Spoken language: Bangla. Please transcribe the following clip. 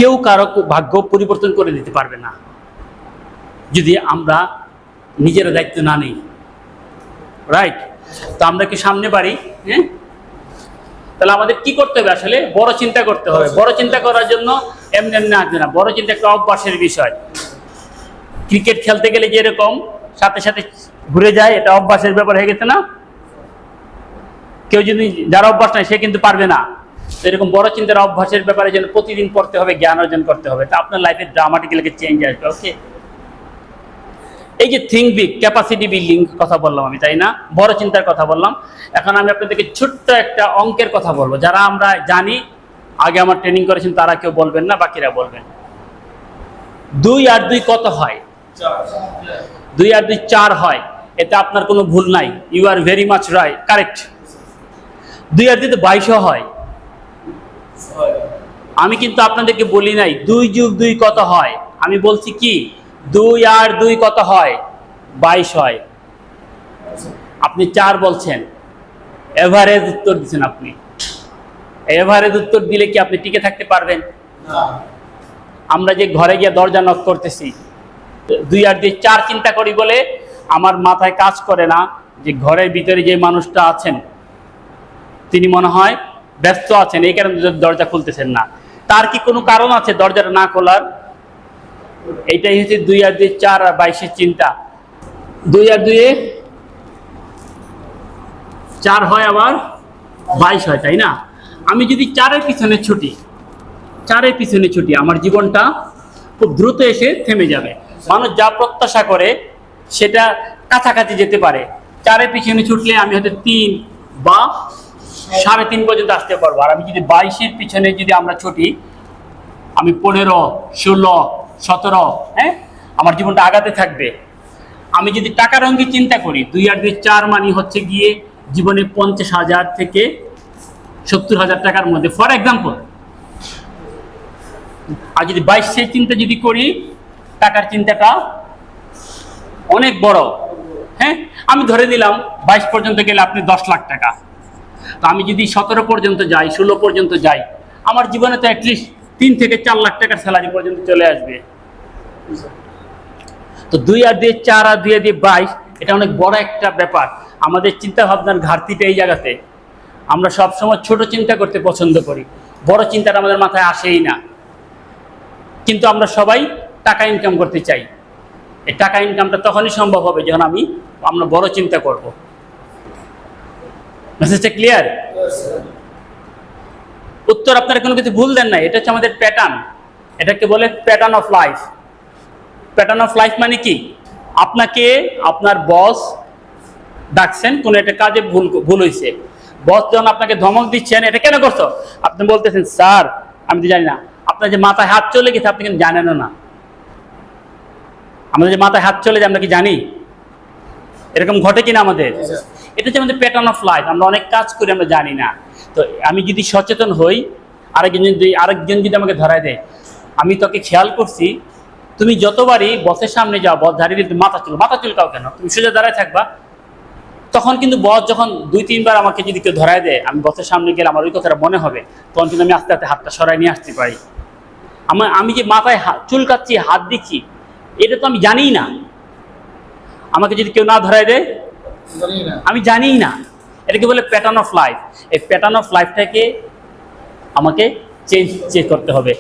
কেউ কারো ভাগ্য পরিবর্তন করে দিতে পারবে না যদি আমরা নিজেরা দায়িত্ব না নিই। রাইট? তো আমরা কি সামনে বাড়ি? হ্যাঁ, তাহলে আমাদের কি করতে হবে? আসলে বড় চিন্তা করতে হবে। বড় চিন্তা করার জন্য এমনি এমনি আসবে না। বড় চিন্তা একটা অভ্যাসের বিষয়। ক্রিকেট খেলতে গেলে যেরকম সাথে সাথে ঘুরে যায়, এটা অভ্যাসের ব্যাপার হয়ে গেছে না? কেউ যদি যার অভ্যাস নাই সে কিন্তু পারবে না। তো এরকম বড় চিন্তার অভ্যাসের ব্যাপারে যেন প্রতিদিন পড়তে হবে, জ্ঞান অর্জন করতে হবে, তা আপনার লাইফে ড্রামাটিক্যালি চেঞ্জ আসবে। ওকে, এই যে থিঙ্ক বিগ, ক্যাপাসিটি বিল্ডিং কথা বললাম আমি, তাই না? বড় চিন্তার কথা বললাম। এখন আমি আপনাদেরকে ছোট্ট একটা অঙ্কের কথা বলবো, যারা আমরা জানি, আগে আমার ট্রেনিং করেছেন তারা কেউ বলবেন না, বাকিরা বলবেন। 2 আর 2 কত হয়? 2 আর 2 4 হয়। এটা আপনার কোনো ভুল নাই। You are very much right, correct. 2 আর 2 তো 22 হয়। আমি কিন্তু আপনাদেরকে বলি নাই 2 যোগ 2 কত হয়। আমি বলছি কি 2 আর 2 কত হয়? 22 হয়। আপনি 4 বলছেন, এভারেজ উত্তর দিচ্ছেন। আপনি এভারেজ উত্তর দিলে কি আপনি টিকে থাকতে পারবেন? আমরা যে ঘরে গিয়ে দরজা নক করতেছি, 2 আর 2 4 চিন্তা করি বলে আমার মাথায় কাজ করে না যে ঘরের ভিতরে যে মানুষটা আছেন তিনি মনে হয় ব্যস্ত আছেন, এই কারণে দরজা খুলতেছেন না। তার কি কোনো কারণ আছে দরজাটা না খোলার? এইটাই হচ্ছে 2 আর 2 4 আর 22 চিন্তা। 2 আর 2 4 হয়, আবার 22 হয়, তাই না? আমি যদি 4-এর পিছনে ছুটি, 4-এর পিছনে ছুটি, আমার জীবনটা খুব দ্রুত এসে থেমে যাবে। মানুষ যা প্রত্যাশা করে সেটা কাছাকাছি যেতে পারে। 4-এর পিছনে ছুটলে আমি হয়তো 3 বা 3.5 পর্যন্ত আসতে পারবো। আর আমি যদি 22-এর পিছনে যদি আমরা ছুটি, আমি 15, 16, 17, হ্যাঁ, আমার জীবনটা আগাতে থাকবে। আমি যদি টাকার অঙ্কে চিন্তা করি, 2 আর 2 4 মানে হচ্ছে গিয়ে জীবনে 50,000 থেকে 70,000 টাকার মধ্যে, ফর এক্সাম্পল। আর যদি 22-এর চিন্তা যদি করি, টাকার চিন্তাটা অনেক বড়। হ্যাঁ, আমি ধরে দিলাম 22 পর্যন্ত গেলে আপনি 10 লাখ টাকা। তো আমি যদি 17 পর্যন্ত যাই, 16 পর্যন্ত যাই, আমার জীবনে তো অ্যাটলিস্ট 3 থেকে 4 লাখ টাকার স্যালারি পর্যন্ত চলে আসবে। তো 2 আর 2 4 আর 2 আর 2 22, এটা অনেক বড় একটা ব্যাপার। আমাদের চিন্তা ভাবনার ঘাটতিটা এই জায়গাতে। আমরা সবসময় ছোট চিন্তা করতে পছন্দ করি, বড় চিন্তাটা আমাদের মাথায় আসেই না। কিন্তু আমরা সবাই টাকা ইনকাম করতে চাই। এই টাকা ইনকামটা তখনই সম্ভব হবে যখন আমরা বড় চিন্তা করব। মেসেজটা ক্লিয়ার? উত্তর আপনারা কোনো কিছু ভুল দেন না। এটা হচ্ছে আমাদের প্যাটার্ন। এটাকে বলে pattern of life. Pattern of life মানে কি? আপনাকে আপনার বস ডাকছেন, কোনো একটা কাজে ভুল হয়েছে। বস যখন আপনাকে ধমক দিচ্ছেন, এটা কেন করছো, আপনি বলতেছেন স্যার আমি তো জানি না। আপনার যে মাথায় হাত চলে গেছে আপনি কিন্তু জানেনও না। আমাদের যে মাথায় হাত চলে যায় আমরা কি জানি? এরকম ঘটে কিনা আমাদের? এটা হচ্ছে আমাদের প্যাটার্ন অফ লাইফ। আমরা অনেক কাজ করি আমরা জানি না। তো আমি যদি সচেতন হই, আরেকজন যদি আমাকে ধরায় দেয়, আমি তোকে খেয়াল করছি তুমি যতবারই বসের সামনে যাও, বস দাঁড়িয়ে দিলে মাথা চুলকাও কেন? তুমি সোজা দাঁড়ায় থাকবা। তখন কিন্তু বস যখন 2-3 বার আমাকে যদি কেউ ধরায় দেয়, আমি বসের সামনে গেলে আমার ওই কথাটা মনে হবে। তখন কিন্তু আমি আস্তে আস্তে হাতটা সরাই নিয়ে আসতে পারি। আমি যে মাথায় চুলকাচ্ছি, হাত দিচ্ছি, এটা তো আমি জানিই না। আমাকে যদি কেউ না ধরায় দেয়, আমি জানিই না। এটাকে বলে প্যাটার্ন অফ লাইফ। এই প্যাটার্ন অফ লাইফটাকে আমাকে চেঞ্জ করতে হবে।